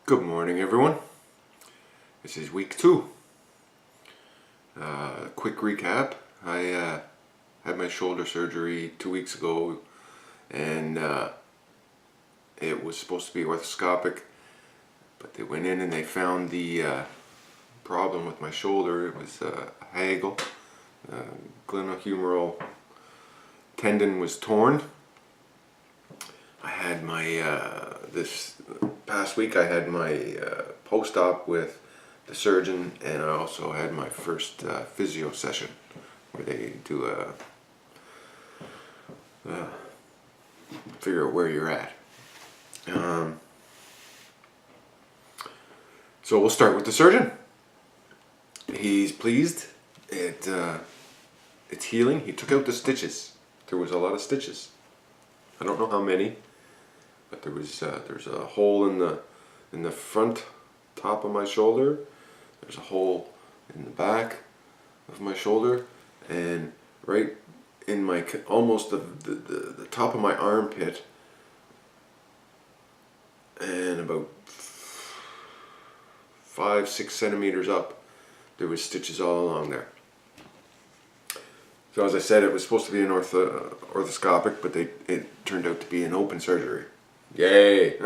Good morning, everyone. This is week 2. Quick recap. I had my shoulder surgery 2 weeks ago, and it was supposed to be orthoscopic, but they went in and they found the problem with my shoulder. It was a haggle. Glenohumeral tendon was torn. I had my this past week I had my post-op with the surgeon, and I also had my first physio session where they do figure out where you're at. So we'll start with the surgeon. He's pleased. It's healing. He took out the stitches. There was a lot of stitches. I don't know how many, but there's a hole in the front top of my shoulder. There's a hole in the back of my shoulder, and right in my almost the top of my armpit, and about 5-6 centimeters up, there was stitches all along there. So as I said, it was supposed to be an orthoscopic, but it turned out to be an open surgery. Yay!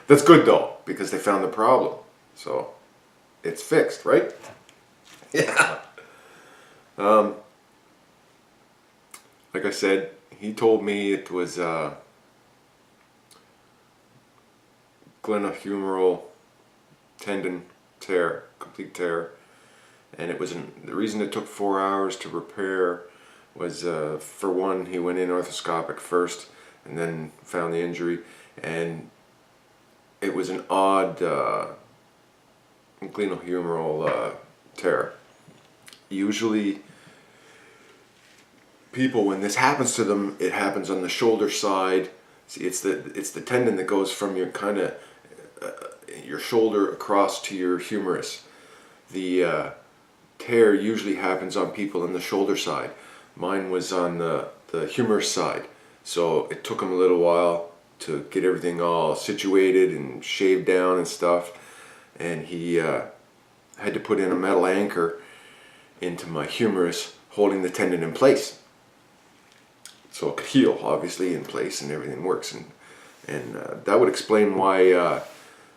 That's good though, because they found the problem. So it's fixed, right? Yeah. Like I said, he told me it was glenohumeral tendon tear, complete tear. And it was the reason it took 4 hours to repair was, for one, he went in orthoscopic first and then found the injury, and it was an odd glenohumeral tear. Usually people, when this happens to them, it happens on the shoulder side. See, it's the tendon that goes from your your shoulder across to your humerus. The tear usually happens on people on the shoulder side. Mine was on the humerus side, so it took him a little while to get everything all situated and shaved down and stuff, and he had to put in a metal anchor into my humerus, holding the tendon in place so it could heal, obviously, in place, and everything works, and that would explain why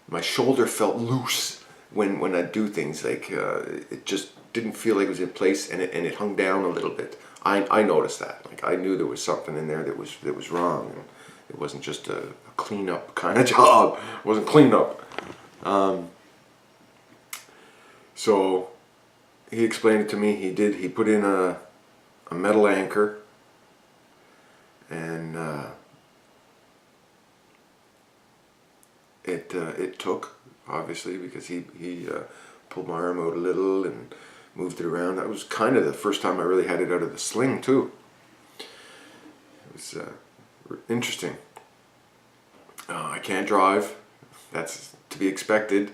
my shoulder felt loose when I do things. Like it just didn't feel like it was in place, and it hung down a little bit. I noticed that. Like, I knew there was something in there that was wrong, and it wasn't just a cleanup kind of job. It wasn't cleanup. So he explained it to me. He put in a metal anchor, and it took, obviously, because he pulled my arm out a little and moved it around. That was kind of the first time I really had it out of the sling too. It was interesting. I can't drive. That's to be expected.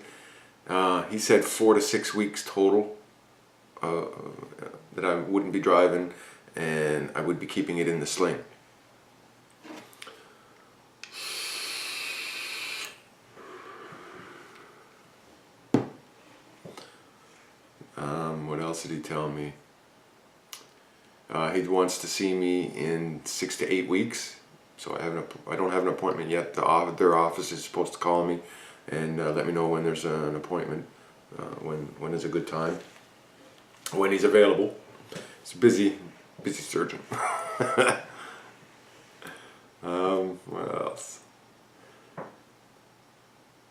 He said 4 to 6 weeks total that I wouldn't be driving, and I would be keeping it in the sling. What else did he tell me? He wants to see me in 6 to 8 weeks. So I don't have an appointment yet. Their office is supposed to call me and let me know when there's an appointment, when is a good time, when he's available. It's a busy surgeon. What else?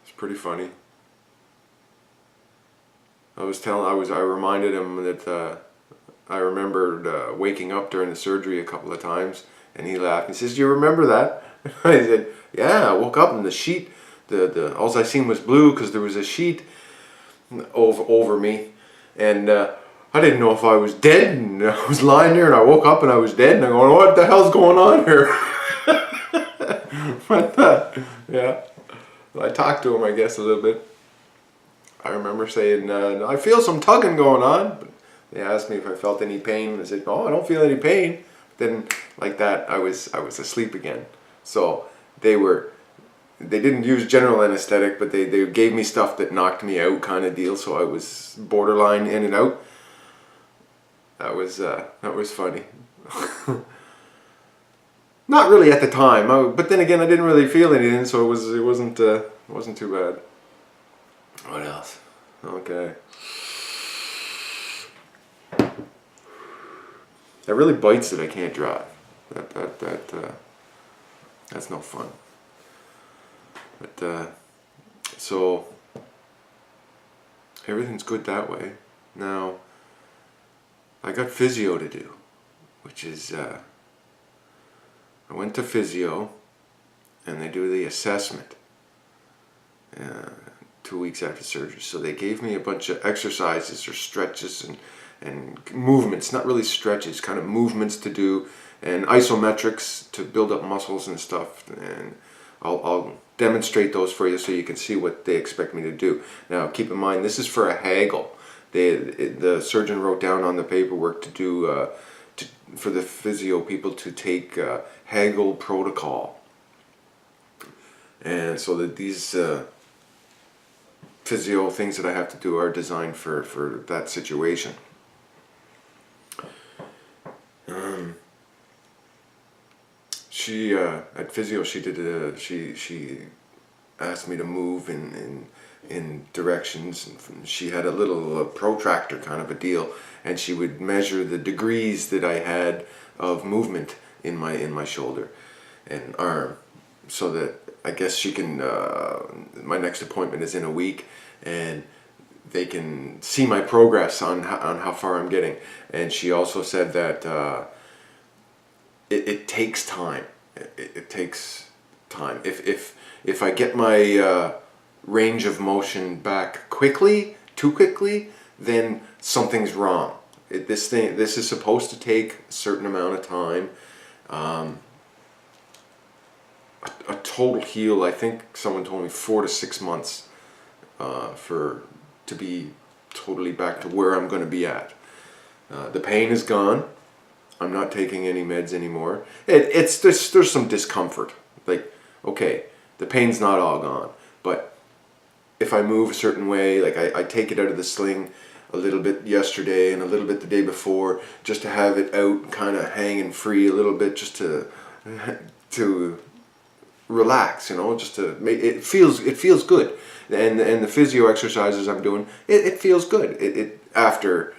It's pretty funny. I reminded him that I remembered waking up during the surgery a couple of times, and he laughed. He says, "Do you remember that?" I said, "Yeah, I woke up and the sheet, all I seen was blue because there was a sheet over me, and I didn't know if I was dead, and I was lying there, and I woke up and I was dead, and I'm going, what the hell's going on here?" But yeah, I talked to him, I guess, a little bit. I remember saying, "I feel some tugging going on." But they asked me if I felt any pain. I said, "No, I don't feel any pain." Then, like that, I was asleep again. So they were they didn't use general anesthetic, but they gave me stuff that knocked me out kind of deal, so I was borderline in and out. That was funny. Not really at the time, but then again, I didn't really feel anything, so it wasn't too bad. What else? Okay. That really bites that I can't drive. That's no fun. But so everything's good that way. Now I got physio to do, which is I went to physio, and they do the assessment 2 weeks after surgery. So they gave me a bunch of exercises or stretches and movements, not really stretches, kind of movements to do, and isometrics to build up muscles and stuff. And I'll demonstrate those for you so you can see what they expect me to do. Now keep in mind, this is for a haggle. The surgeon wrote down on the paperwork to do for the physio people to take haggle protocol, and so that these physio things that I have to do are designed for that situation. She at physio, she asked me to move in directions, and she had a little protractor kind of a deal, and she would measure the degrees that I had of movement in my shoulder and arm, so that I guess she can, my next appointment is in a week, and they can see my progress on how far I'm getting. And she also said that it takes time. It takes time. If I get my range of motion back too quickly, then something's wrong. This is supposed to take a certain amount of time. A total heal, I think someone told me 4 to 6 months to be totally back to where I'm going to be at. The pain is gone. I'm not taking any meds anymore. There's some discomfort. Like, okay, the pain's not all gone, but if I move a certain way, like I take it out of the sling a little bit yesterday and a little bit the day before, just to have it out kind of hanging free a little bit, just to relax, just to make it feels good. And the physio exercises I'm doing, it feels good. It after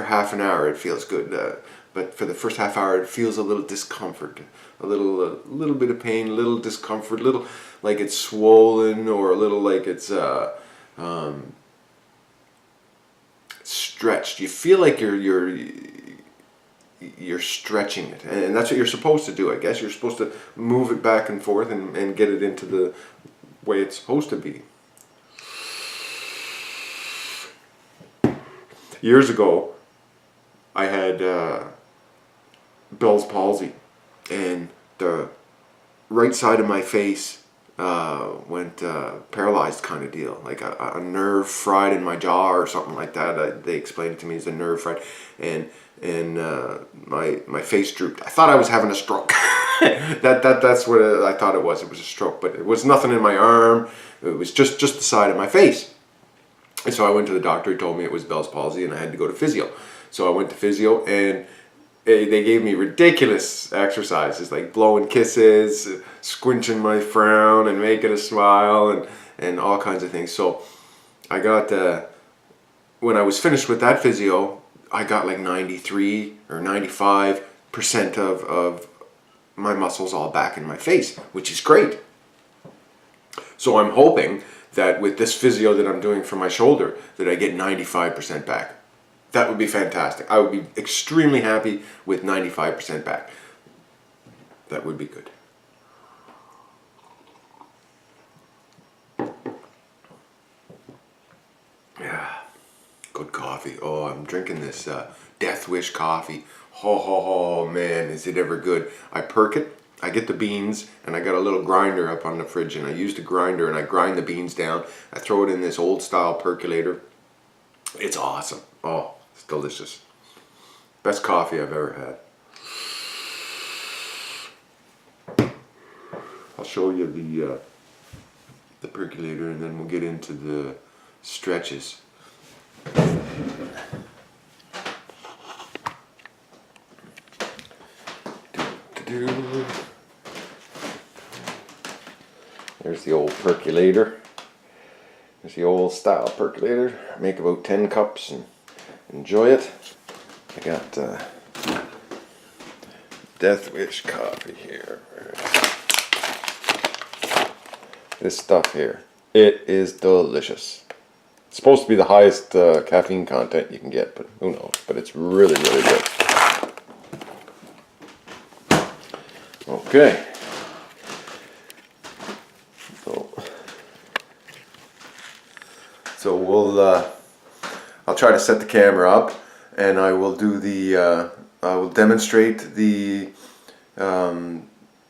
half an hour it feels good, but for the first half hour it feels a little discomfort, a little bit of pain, a little discomfort, a little like it's swollen, or a little like it's stretched. You feel like you're stretching it, and that's what you're supposed to do. I guess you're supposed to move it back and forth and get it into the way it's supposed to be. Years ago, I had Bell's palsy, and the right side of my face went paralyzed kind of deal, like a nerve fried in my jaw or something like that. They explained it to me as a nerve fried, and my face drooped. I thought I was having a stroke. That's what I thought it was. It was a stroke, but it was nothing in my arm. It was just the side of my face. And so I went to the doctor. He told me it was Bell's palsy, and I had to go to physio. So I went to physio, and they gave me ridiculous exercises, like blowing kisses, squinching my frown, and making a smile, and all kinds of things. So I got, when I was finished with that physio, I got like 93 or 95% of my muscles all back in my face, which is great. So I'm hoping that with this physio that I'm doing for my shoulder, that I get 95% back. That would be fantastic. I would be extremely happy with 95% back. That would be good. Yeah, good coffee. Oh, I'm drinking this Death Wish coffee. Oh man, is it ever good. I perk it. I get the beans, and I got a little grinder up on the fridge, and I use the grinder and I grind the beans down. I throw it in this old style percolator. It's awesome. Oh, it's delicious. Best coffee I've ever had. I'll show you the percolator, and then we'll get into the stretches. There's the old percolator. There's the old style percolator. Make about 10 cups and enjoy it. I got Death Wish coffee here. This stuff here. It is delicious. It's supposed to be the highest caffeine content you can get, but who knows? But it's really, really good. Okay. So we'll I'll try to set the camera up, and I will do I will demonstrate the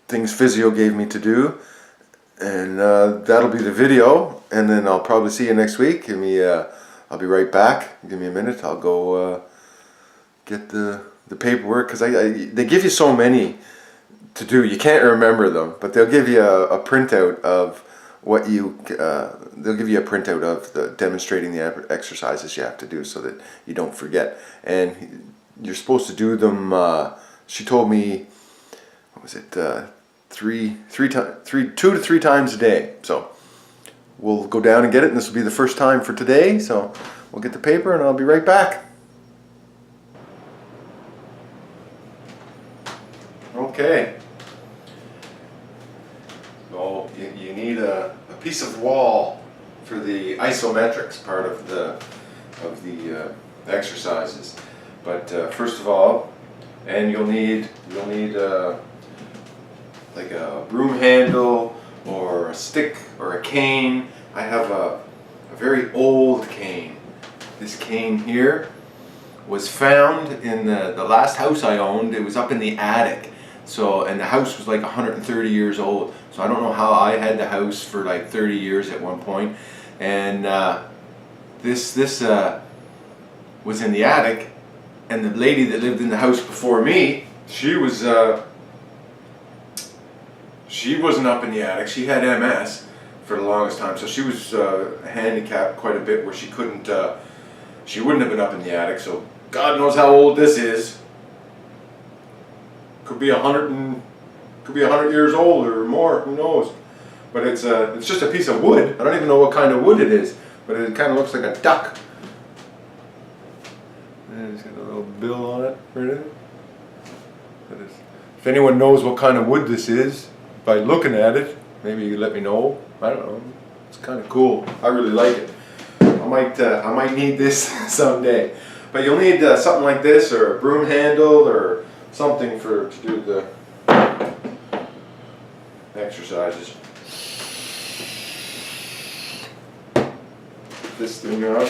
things physio gave me to do, and that'll be the video. And then I'll probably see you next week. I'll be right back. Give me a minute. I'll go get the paperwork, because they give you so many to do. You can't remember them, but they'll give you a printout of what they'll give you a printout of the demonstrating the exercises you have to do, so that you don't forget. And you're supposed to do them. She told me, what was it? 2 to 3 times a day. So we'll go down and get it, and this will be the first time for today. So we'll get the paper, and I'll be right back. Okay. So you need a piece of wall for the isometrics part of the exercises. But first of all, and you'll need like a broom handle or a stick or a cane. I have a very old cane. This cane here was found in the last house I owned. It was up in the attic. So, and the house was like 130 years old. So I don't know how I had the house for like 30 years at one point. And this was in the attic, and the lady that lived in the house before me, she wasn't up in the attic. She had MS for the longest time, so she was handicapped quite a bit, where she wouldn't have been up in the attic. So God knows how old this is. Could be 100 years old or more. Who knows? But it's just a piece of wood. I don't even know what kind of wood it is, but it kind of looks like a duck. And it's got a little bill on it. Right there. If anyone knows what kind of wood this is, by looking at it, maybe you let me know. I don't know. It's kind of cool. I really like it. I might need this someday. But you'll need something like this, or a broom handle, or something to do the exercises. This thing up.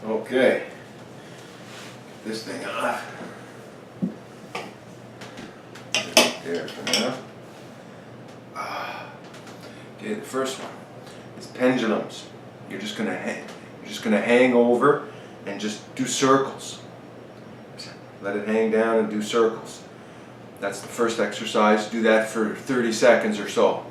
Okay, get this thing off. There for now. Okay, the first one is pendulums. You're just gonna hang over and just do circles. Let it hang down and do circles. That's the first exercise. Do that for 30 seconds or so.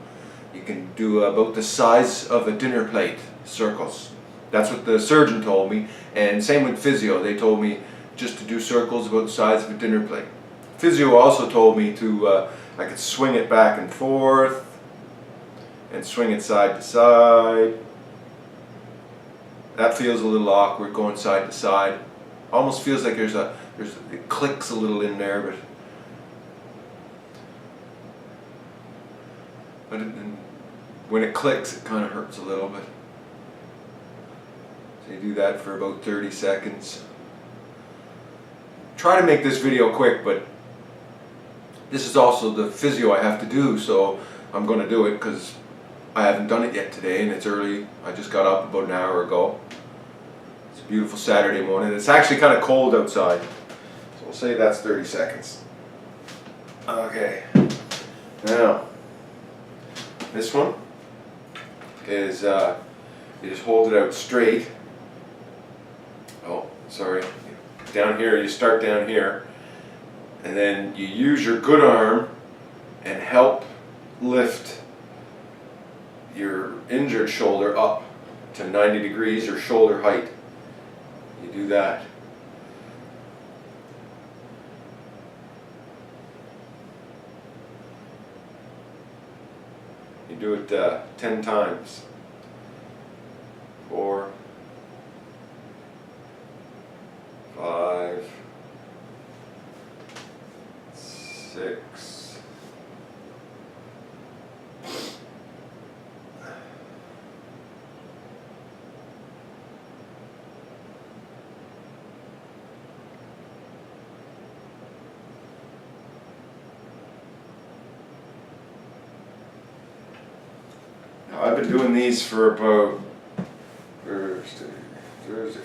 You can do about the size of a dinner plate circles. That's what the surgeon told me, and same with physio. They told me just to do circles about the size of a dinner plate. Physio also told me I could swing it back and forth, and swing it side to side. That feels a little awkward, going side to side. Almost feels like it clicks a little in there, but when it clicks, it kind of hurts a little bit. So you do that for about 30 seconds. Try to make this video quick, but this is also the physio I have to do, so I'm going to do it because I haven't done it yet today, and it's early. I just got up about an hour ago. It's a beautiful Saturday morning. It's actually kind of cold outside, so we'll say that's 30 seconds. Okay, now This one is you just hold it out straight. Oh, sorry. Down here, you start down here, and then you use your good arm and help lift your injured shoulder up to 90 degrees or shoulder height. You do that. You do it 10 times. 4, 5, 6, 7. I've been doing these for about Thursday,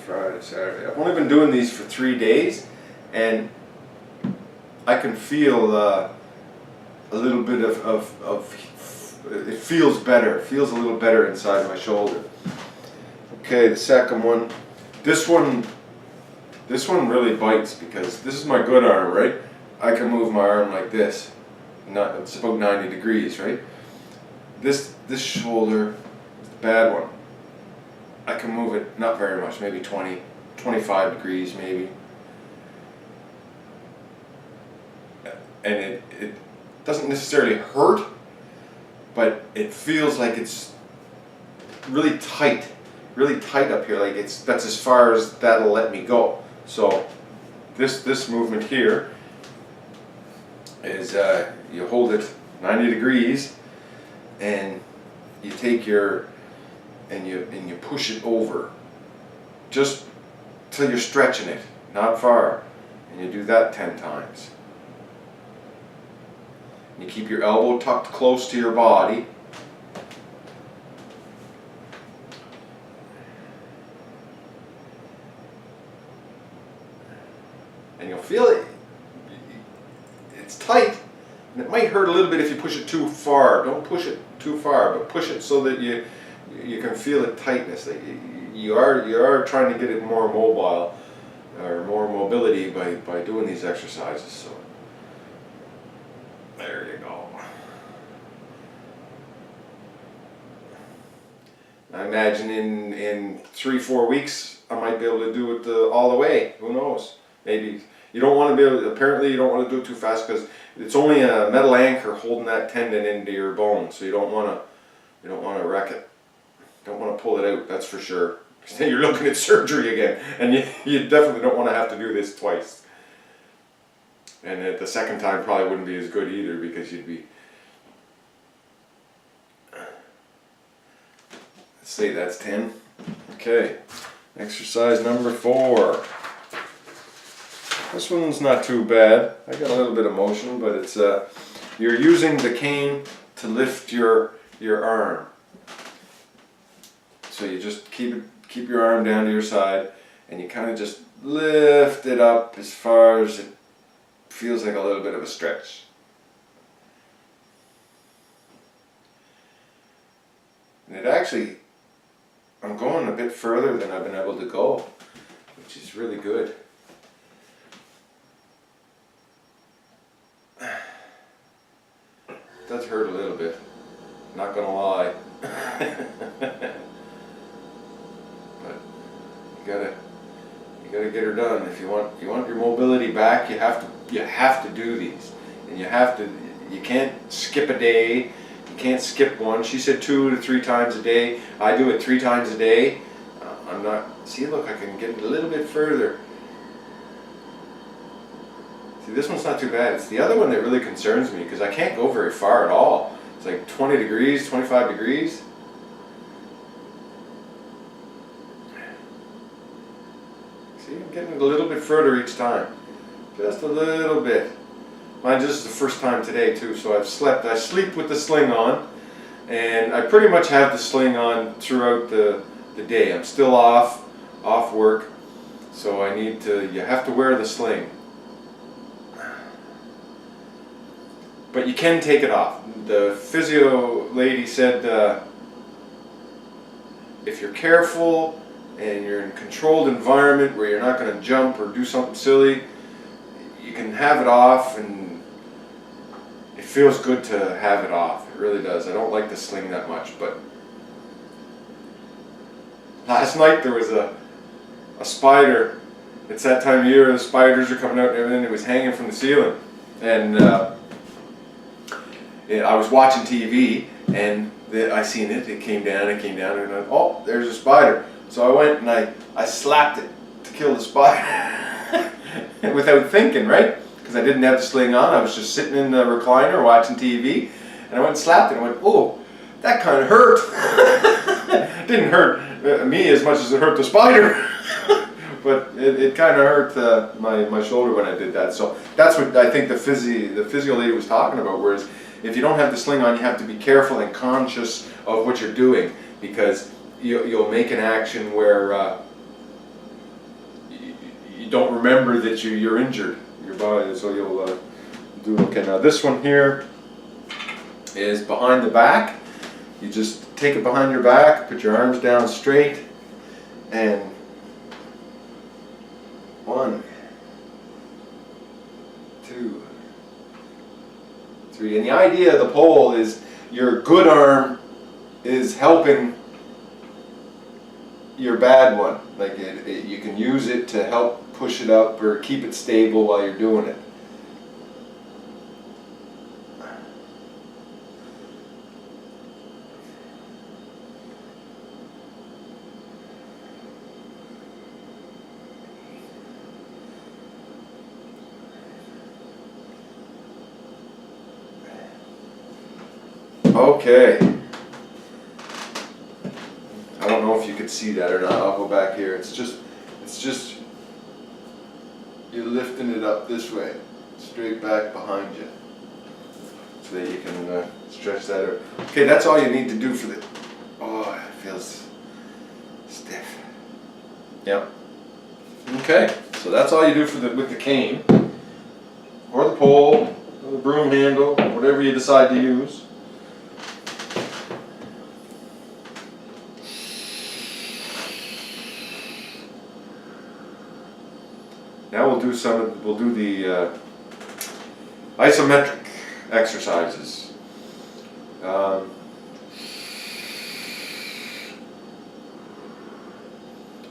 Friday, Saturday. I've only been doing these for 3 days, and I can feel a little bit of it feels better. It feels a little better inside my shoulder. Okay, the second one. This one really bites because this is my good arm, right? I can move my arm like this. It's about 90 degrees, right? This shoulder is the bad one. I can move it not very much, maybe 20, 25 degrees maybe. And it doesn't necessarily hurt, but it feels like it's really tight up here. Like that's as far as that'll let me go. So this movement here is you hold it 90 degrees, and you take your and you push it over just till you're stretching it, not far, and you do that 10 times. You keep your elbow tucked close to your body. And you'll feel it. It's tight, and it might hurt a little bit if you push it too far. Don't push it too far, but push it so that you can feel the tightness. Like you are trying to get it more mobile, or more mobility by doing these exercises. So there you go. I imagine in 3-4 weeks I might be able to do it all the way. Who knows? Maybe you don't want to be able. Apparently, you don't want to do it too fast because it's only a metal anchor holding that tendon into your bone. So you don't want to wreck it. Don't want to pull it out. That's for sure. Because then you're looking at surgery again, and you definitely don't want to have to do this twice. And the second time probably wouldn't be as good either, because you'd be. Let's say that's 10. Okay. Exercise number 4. This one's not too bad. I got a little bit of motion, but it's you're using the cane to lift your arm. So you just keep your arm down to your side, and you kind of just lift it up as far as it feels like a little bit of a stretch. And it actually, I'm going a bit further than I've been able to go, which is really good. It does hurt a little bit, not gonna lie. But you gotta get her done. If you want your mobility back, you have to do these, and you can't skip a day. You can't skip one. She said 2 to 3 times a day. I do it 3 times a day. I'm not. See, look, I can get it a little bit further. See, this one's not too bad. It's the other one that really concerns me, because I can't go very far at all. It's like 20 degrees, 25 degrees. See, I'm getting it a little bit further each time. Just a little bit. Mine just is the first time today too, so I sleep with the sling on, and I pretty much have the sling on throughout the day. I'm still off work, so you have to wear the sling. but you can take it off. The physio lady said if you're careful and you're in a controlled environment where you're not going to jump or do something silly, you can have it off, and it feels good to have it off. It really does. I don't like the sling that much, but last night there was a spider. It's that time of year, the spiders are coming out and everything. It was hanging from the ceiling, and I was watching TV, and I seen it. It came down, and I went, oh, there's a spider. So I went and I slapped it to kill the spider without thinking, right? Because I didn't have the sling on. I was just sitting in the recliner watching TV, and I went and slapped it. And I went, oh, that kind of hurt. It didn't hurt me as much as it hurt the spider. But it kind of hurt my shoulder when I did that. So that's what I think the physio lady was talking about. Whereas if you don't have the sling on, you have to be careful and conscious of what you're doing, because you'll make an action where you don't remember that you're injured your body. So you'll do okay. Now this one here is behind the back. You just take it behind your back, put your arms down straight, and 1, 2, 3. And the idea of the pole is your good arm is helping your bad one. Like you can use it to help push it up or keep it stable while you're doing it. Okay. I don't know if you could see that or not. I'll go back here. It's just you're lifting it up this way, straight back behind you, so that you can stretch that out. Okay, that's all you need to do for the. Oh, it feels stiff. Yep. Okay, so that's all you do for with the cane, or the pole, or the broom handle, whatever you decide to use. Now we'll do the isometric exercises.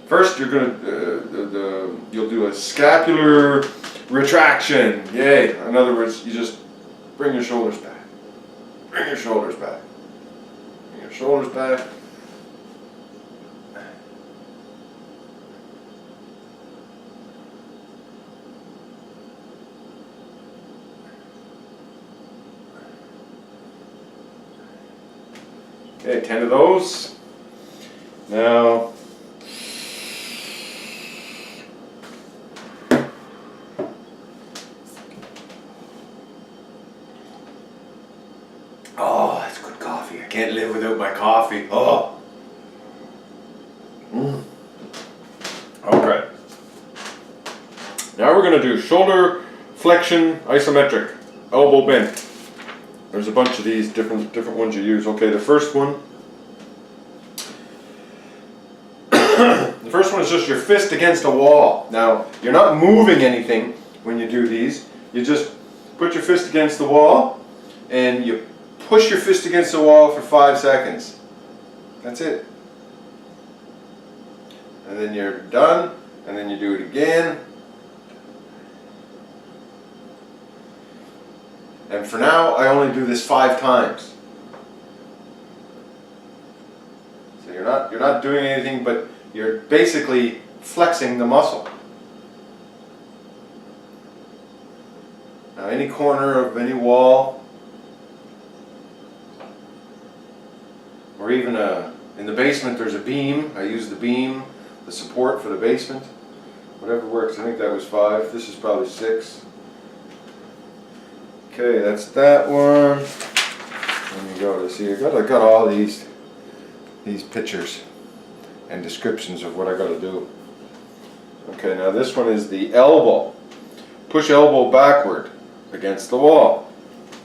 First, you're gonna you'll do a scapular retraction. Yay! In other words, you just bring your shoulders back. Bring your shoulders back. Bring your shoulders back. Okay, 10 of those. Now, oh, that's good coffee. I can't live without my coffee. Oh. Okay. Now we're going to do shoulder flexion isometric, elbow bent. There's a bunch of these different ones you use. Okay, the first one. The first one is just your fist against a wall. Now, you're not moving anything when you do these. You just put your fist against the wall and you push your fist against the wall for 5 seconds. That's it. And then you're done, and then you do it again. And for now, I only do this 5 times. So you're not doing anything, but you're basically flexing the muscle. Now, any corner of any wall, or even in the basement, there's a beam. I use the beam, the support for the basement. Whatever works. I think that was 5. This is probably 6. Okay, that's that one. Let me go to see. I got all these pictures and descriptions of what I got to do. Okay, now this one is the elbow. Push elbow backward against the wall.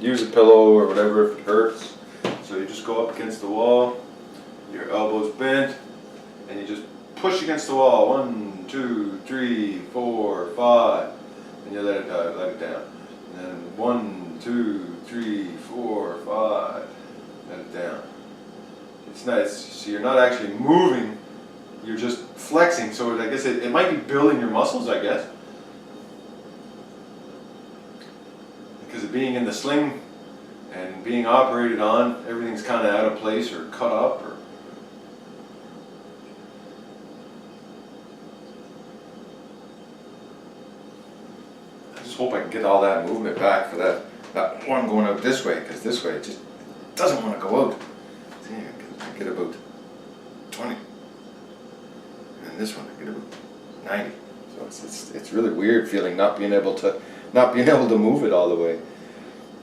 use a pillow or whatever if it hurts. So you just go up against the wall, your elbows bent, and you just push against the wall. 1, 2, 3, 4, 5, and you let it down. And then 1, 2, 3, 4, 5, let it down. It's nice. So you're not actually moving, you're just flexing. So I guess it might be building your muscles, I guess. Because of being in the sling and being operated on, everything's kind of out of place or cut up. Or I just hope I can get all that movement back for that one going out this way, because this way it just doesn't want to go out. See, I can get about 20, and this one I get about 90. So it's really weird feeling not being able to move it all the way.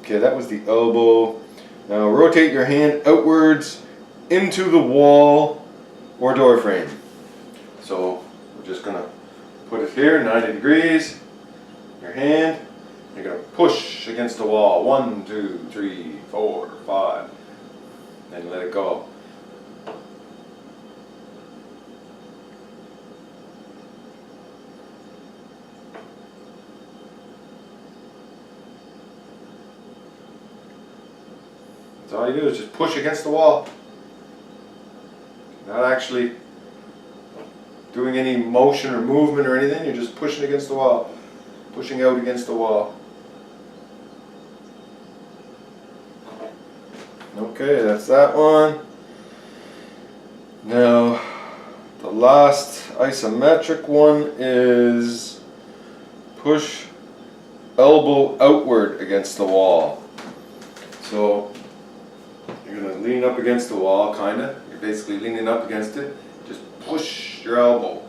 Okay, that was the elbow. Now rotate your hand outwards into the wall or door frame. So we're just gonna put it here, 90 degrees. Your hand, you're gonna push against the wall. 1, 2, 3, 4, 5, and let it go. So all you do is just push against the wall. Not actually doing any motion or movement or anything, you're just pushing against the wall. Pushing out against the wall. Okay, that's that one. Now, the last isometric one is push elbow outward against the wall. So, you're going to lean up against the wall, kind of. You're basically leaning up against it. Just push your elbow.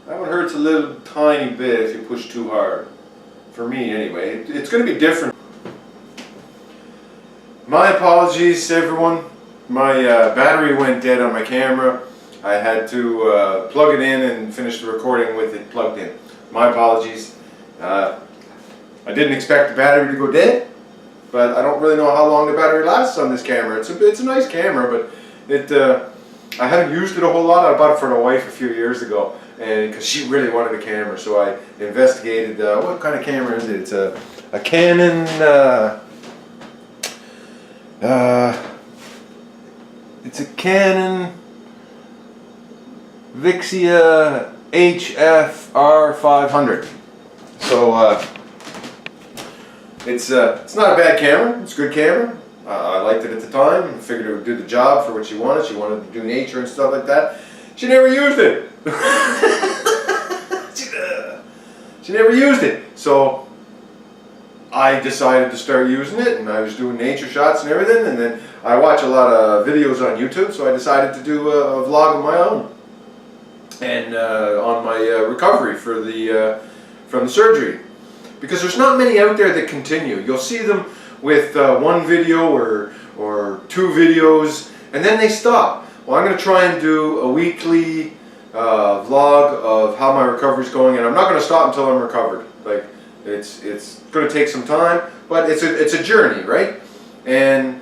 That one hurts a little tiny bit if you push too hard. For me, anyway. It's going to be different. My apologies, everyone. My battery went dead on my camera. I had to plug it in and finish the recording with it plugged in. My apologies. I didn't expect the battery to go dead, but I don't really know how long the battery lasts on this camera. It's a nice camera, but I haven't used it a whole lot. I bought it for my wife a few years ago, and because she really wanted a camera, so I investigated what kind of camera is it. It's a Canon. It's a Canon Vixia HF R500. So it's not a bad camera. It's a good camera. I liked it at the time. I figured it would do the job for what she wanted. She wanted to do nature and stuff like that. She never used it. She never used it. So I decided to start using it, and I was doing nature shots and everything, and then I watch a lot of videos on YouTube, so I decided to do a vlog of my own, and on my recovery for from the surgery, because there's not many out there that continue. You'll see them with one video or two videos, and then they stop. Well, I'm going to try and do a weekly vlog of how my recovery is going, and I'm not going to stop until I'm recovered. Like, it's going to take some time, but it's a journey, right? And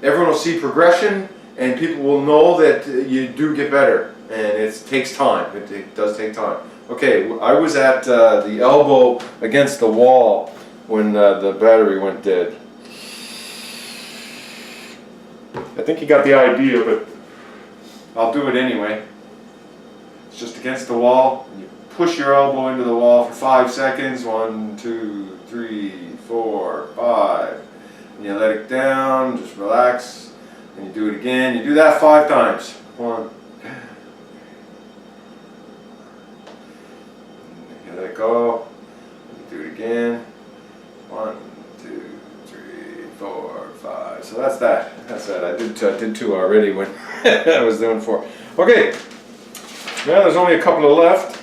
everyone will see progression, and people will know that you do get better, and it takes time. It does take time. Okay, I was at the elbow against the wall when the battery went dead. I think you got the idea, but I'll do it anyway. It's just against the wall. You push your elbow into the wall for 5 seconds. 1, 2, 3, 4, 5. And you let it down, just relax. And you do it again. You do that 5 times. 1. You let it go. You do it again. 1, 2, 3, 4, 5. So that's that. That's that. I did 2 already when I was doing 4. Okay. Now there's only a couple of left.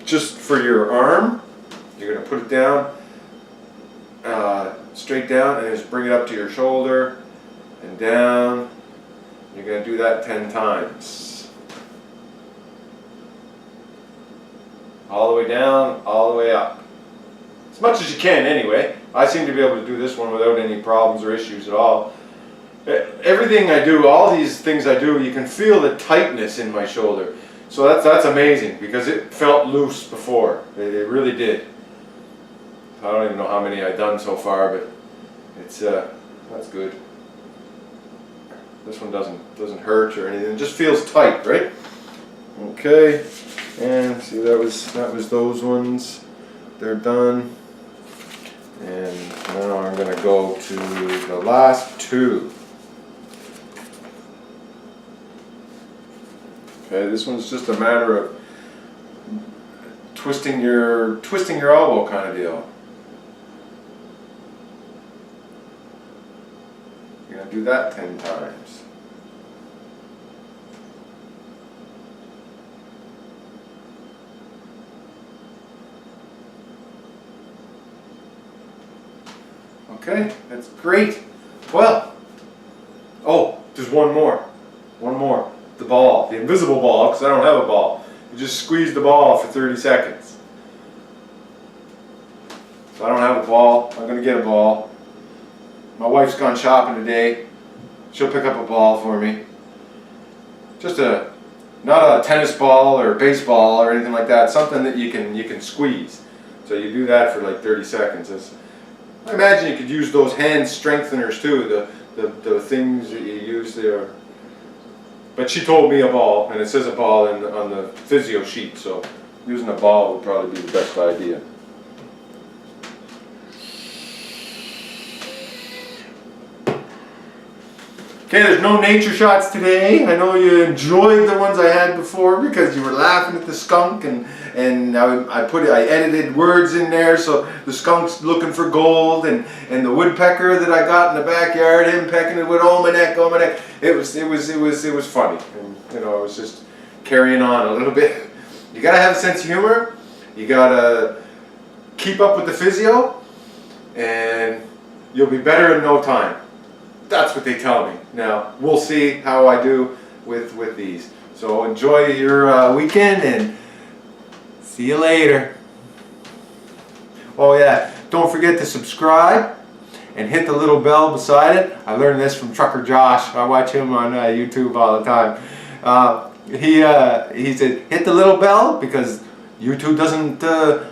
Just for your arm, you're going to put it down, straight down, and just bring it up to your shoulder and down. You're going to do that 10 times. All the way down, all the way up. as much as you can anyway. I seem to be able to do this one without any problems or issues at all. Everything I do, all these things I do, you can feel the tightness in my shoulder. So that's amazing, because it felt loose before. It really did. I don't even know how many I've done so far, but it's that's good. This one doesn't hurt or anything. It just feels tight, right? Okay. And see, that was those ones. They're done. And now I'm going to go to the last two. Okay, this one's just a matter of twisting your elbow kind of deal. You're going to do that 10 times. Okay, that's great. Well, oh, there's one more. The ball, the invisible ball, because I don't have a ball. You just squeeze the ball for 30 seconds. So I don't have a ball. I'm going to get a ball. My wife's gone shopping today. She'll pick up a ball for me. Just not a tennis ball or baseball or anything like that. Something that you can squeeze. So you do that for like 30 seconds. I imagine you could use those hand strengtheners too. The things that you use there. But she told me a ball, and it says a ball on the physio sheet, so using a ball would probably be the best idea. Okay, there's no nature shots today. I know you enjoyed the ones I had before because you were laughing at the skunk, and I edited words in there, so the skunk's looking for gold, and the woodpecker that I got in the backyard, him pecking the wood, oh my neck. It was funny, and you know, I was just carrying on a little bit. You gotta have a sense of humor. You gotta keep up with the physio, and you'll be better in no time. That's what they tell me. Now, we'll see how I do with these. So enjoy your weekend, and see you later. Oh yeah, don't forget to subscribe and hit the little bell beside it. I learned this from Trucker Josh. I watch him on YouTube all the time. He said, hit the little bell, because YouTube doesn't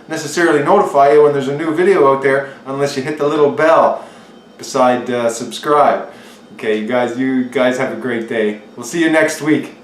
necessarily notify you when there's a new video out there unless you hit the little bell beside subscribe. Okay, you guys have a great day. We'll see you next week.